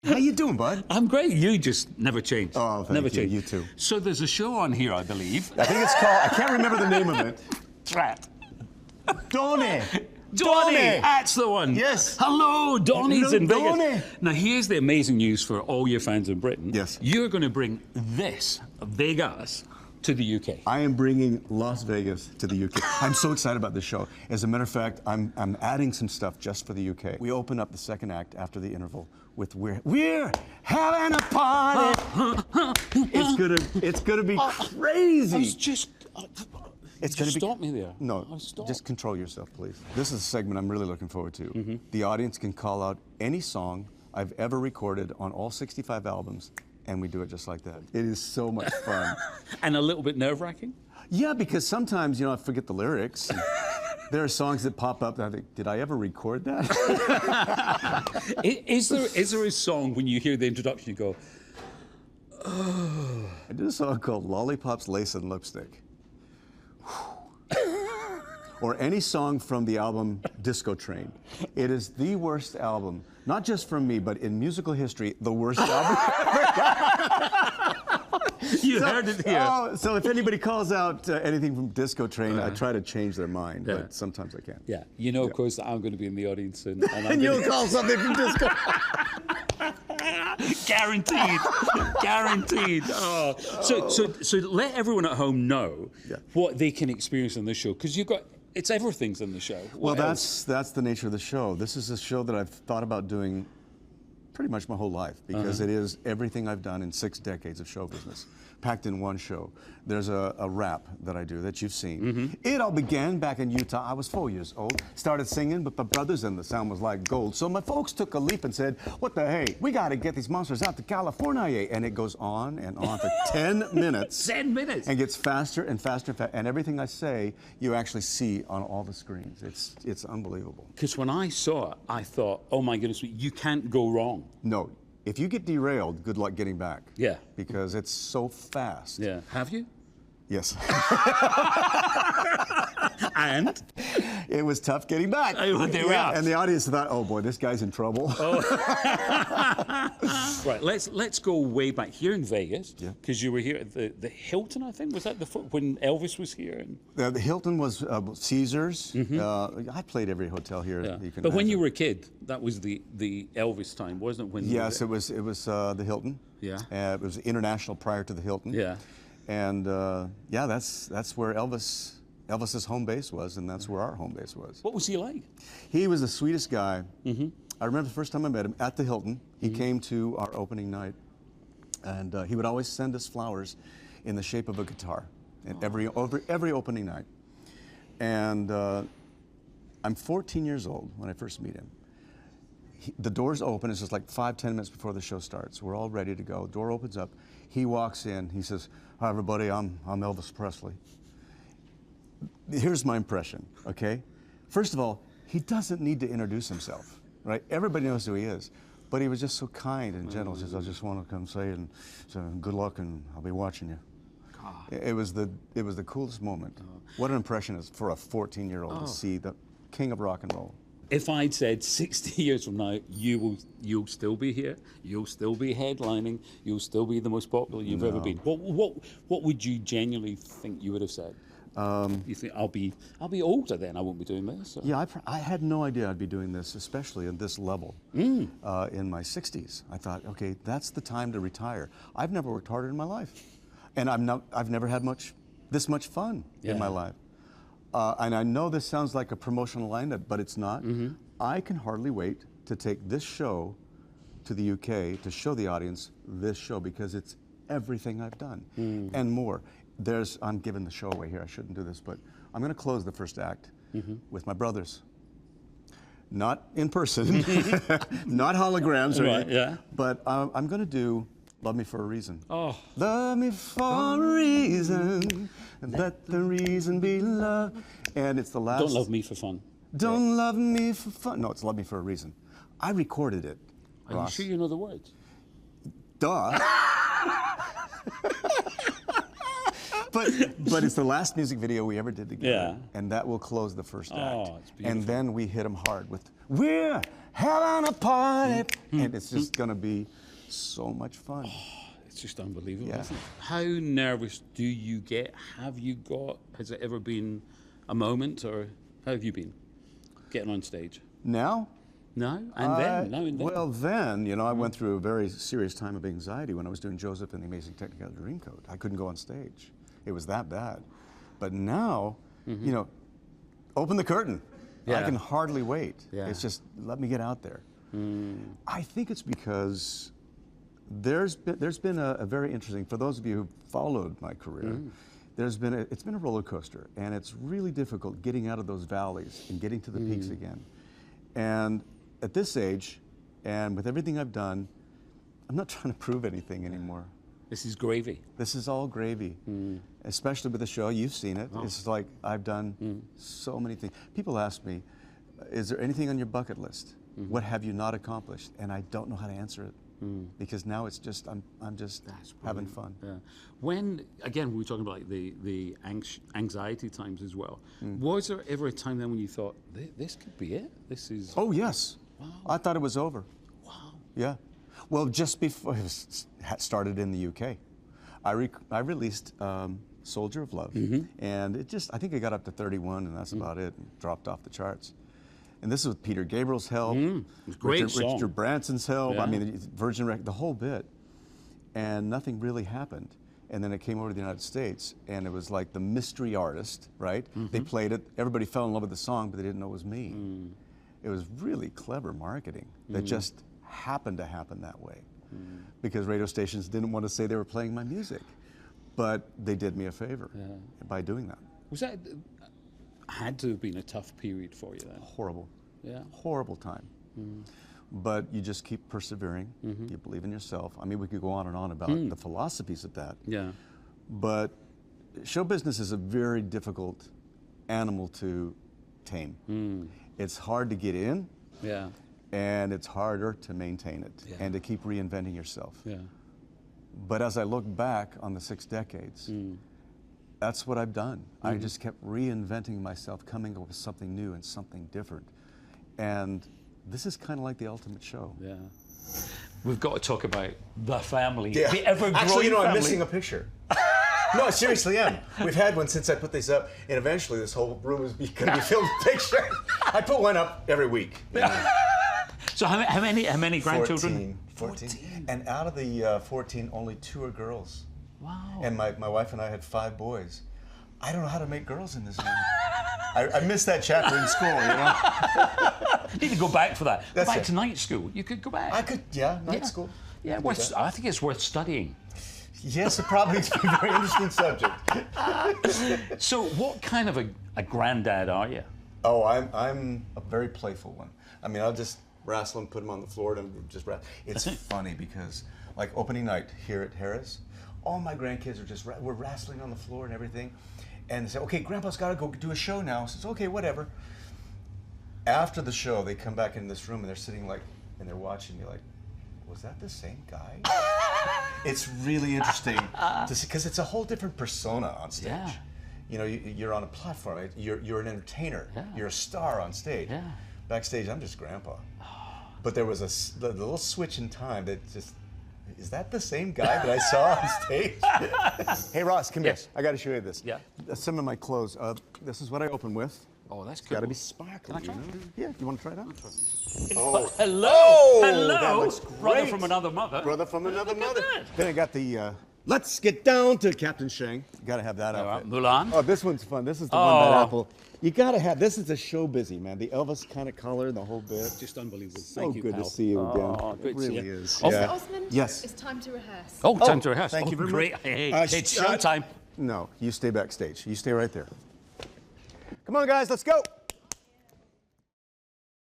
How you doing, bud? I'm great. You just never change. Oh, thank never you. change. You too. So there's a show on here, I believe. I think it's called, I can't remember the name of it. Drat. Donny. Donny! That's the one. Yes. Hello, Donny's in Vegas. Donny. Now, here's the amazing news for all your fans in Britain. Yes. You're going to bring this, Vegas, to the UK. I am bringing Las Vegas to the UK. I'm so excited about this show. As a matter of fact, I'm adding some stuff just for the UK. We open up the second act after the interval with We're having a party. It's gonna be crazy. I was just... It's going to be. Stop me there. No, just control yourself, please. This is a segment I'm really looking forward to. The audience can call out any song I've ever recorded on all 65 albums, and we do it just like that. It is so much fun. And a little bit nerve-wracking? Yeah, because sometimes, I forget the lyrics. There are songs that pop up that I think, did I ever record that? Is there a song when you hear the introduction you go, oh. I did a song called Lollipops, Lace, and Lipstick. Or any song from the album Disco Train. It is the worst album, not just from me, but in musical history, the worst album ever. You heard it here. Oh, so if anybody calls out anything from Disco Train, I try to change their mind, but sometimes I can't. Yeah, of course, that I'm going to be in the audience. And And you'll call something from Disco. Guaranteed. Guaranteed. Oh. So let everyone at home know what they can experience on this show, because it's everything's in the show. Well, that's the nature of the show. This is a show that I've thought about doing pretty much my whole life, because it is everything I've done in 6 decades of show business, packed in one show. There's a rap that I do that you've seen. It all began back in Utah. I was 4 years old, started singing, but my brothers and the sound was like gold. So my folks took a leap and said, what the hey, we got to get these monsters out to California. And it goes on and on for 10 minutes. 10 minutes. And gets faster and faster and faster. And everything I say, you actually see on all the screens. It's unbelievable. Because when I saw it, I thought, oh my goodness, you can't go wrong. No. If you get derailed, good luck getting back. Yeah. Because it's so fast. Yeah. Have you? Yes. And? It was tough getting back. Yeah. And the audience thought, oh boy, this guy's in trouble. Oh. Right, let's go way back here in Vegas, because you were here at the Hilton, I think. Was that when Elvis was here? The Hilton was Caesars. I played every hotel here. Yeah. You can but when you were a kid, that was the Elvis time, wasn't it? Yes, it was the Hilton. Yeah. It was international prior to the Hilton. Yeah. And yeah, that's where Elvis's home base was, and that's where our home base was. What was he like? He was the sweetest guy. I remember the first time I met him at the Hilton. He came to our opening night, and he would always send us flowers in the shape of a guitar, and every opening night. And I'm 14 years old when I first meet him. The doors open. It's just like 5-10 minutes before the show starts. We're all ready to go. Door opens up. He walks in. He says, "Hi, everybody. I'm Elvis Presley." Here's my impression. Okay. First of all, he doesn't need to introduce himself, right? Everybody knows who he is. But he was just so kind and gentle. He says, "I just want to come say and so good luck, and I'll be watching you." God. It was the coolest moment. What an impression is for a 14-year-old to see the king of rock and roll. If I'd said 60 years from now, you'll still be here, you'll still be headlining, you'll still be the most popular you've ever been, what would you genuinely think you would have said? You think I'll be older then? I won't be doing this. Or? Yeah, I had no idea I'd be doing this, especially at this level. In my 60s, I thought, okay, that's the time to retire. I've never worked harder in my life, and I've never had this much fun in my life. And I know this sounds like a promotional line, but it's not. I can hardly wait to take this show to the UK to show the audience this show, because it's everything I've done and more. I'm giving the show away here. I shouldn't do this, but I'm going to close the first act with my brothers. Not in person, not holograms, but I'm going to do "Love Me for a Reason." Oh. Love me for a reason, and let the reason be love. And it's the last. Don't love me for fun. Don't love me for fun. No, it's "Love Me for a Reason." I recorded it. Are you sure you know the words? Duh. but it's the last music video we ever did together. Yeah. And that will close the first act. It's beautiful. And then we hit them hard with "We're having a party." And it's just going to be so much fun. It's just unbelievable, Yeah. isn't it? How nervous do you get? Has it ever been a moment, or how have you been getting on stage? Now? No? Now and then? Well, then, you know, I went through a very serious time of anxiety when I was doing Joseph and the Amazing Technicolor Dreamcoat. I couldn't go on stage. It was that bad. But now, you know, open the curtain. I Yeah. can hardly wait. Yeah. It's just, let me get out there. I think it's because there's been a very interesting, for those of you who followed my career, it's been a roller coaster, and it's really difficult getting out of those valleys and getting to the peaks again. And at this age, and with everything I've done, I'm not trying to prove anything anymore. This is gravy. This is all gravy, especially with the show. You've seen it. It's like I've done so many things. People ask me, is there anything on your bucket list? What have you not accomplished? And I don't know how to answer it. Because now it's just, I'm just having fun. Yeah. When, again, we were talking about the anxiety times as well. Was there ever a time then when you thought, this could be it? This is... Oh, yes. Wow. I thought it was over. Wow. Yeah. Well, just before it started in the UK, I released Soldier of Love. And it just, I think it got up to 31, and that's about it, and dropped off the charts. And this is with Peter Gabriel's help, Great song. Richard Branson's help, Yeah. I mean, Virgin Records, the whole bit. And nothing really happened. And then it came over to the United States, and it was like the mystery artist, right? They played it, everybody fell in love with the song, but they didn't know it was me. It was really clever marketing that just happened to happen that way. Because radio stations didn't want to say they were playing my music. But they did me a favor by doing that. Was that... had to have been a tough period for you then? Horrible. Yeah. Horrible time. But you just keep persevering. You believe in yourself. I mean, we could go on and on about the philosophies of that. Yeah. But show business is a very difficult animal to tame. It's hard to get in. Yeah. And it's harder to maintain it and to keep reinventing yourself. Yeah. But as I look back on the 6 decades, that's what I've done. I just kept reinventing myself, coming up with something new and something different. And this is kind of like the ultimate show. Yeah. We've got to talk about the family. Yeah. The ever-growing Actually, you know, family. I'm missing a picture. No, I seriously am. We've had one since I put these up, and eventually this whole room is going to be filled with pictures. I put one up every week. So how many grandchildren? 14. And out of the 14, only 2 are girls. Wow. And my wife and I had 5 boys. I don't know how to make girls in this room. I missed that chapter in school, you know? You need to go back for that. That's go back it. to night school. You could go back. I could, night school. Yeah, I think it's worth studying. Yes, it probably is a very interesting subject. So what kind of a granddad are you? Oh, I'm a very playful one. I mean, I'll just wrestle and put them on the floor and just wrestle. It's funny because, like opening night here at Harris, all my grandkids are just, we're wrestling on the floor and everything. And they say, okay, Grandpa's got to go do a show now. I says, okay, whatever. After the show, they come back in this room and they're sitting like, and they're watching me like, was that the same guy? It's really interesting to see, because it's a whole different persona on stage. Yeah. You know, you're on a platform. Right? You're an entertainer. Yeah. You're a star on stage. Yeah. Backstage, I'm just Grandpa. But there was a little switch in time that just, is that the same guy that I saw on stage? Hey, Ross, come here. I got to show you this. Yeah. Some of my clothes. This is what I open with. Oh, that's It's cool. got to be sparkling. Can I try? You know? Yeah, you want to try it out? Oh, hello. Oh, hello. that looks Brother great. from another mother. Brother from another Look at mother. that. Then I got the, let's get down to Captain Shang. Got to have that outfit. Mulan. Oh, this one's fun. This is the one that Apple. You got to have, this is a show busy, man. The Elvis kind of color, the whole bit. Just unbelievable. So Thank you, good pal. to see you again. Oh, It good to see really you. is. Oh, Yeah. Mr. Osmond, Yes. it's time to rehearse. Oh, time to rehearse. Thank you very great. much. Hey, it's showtime. No, you stay backstage. You stay right there. Come on, guys, let's go.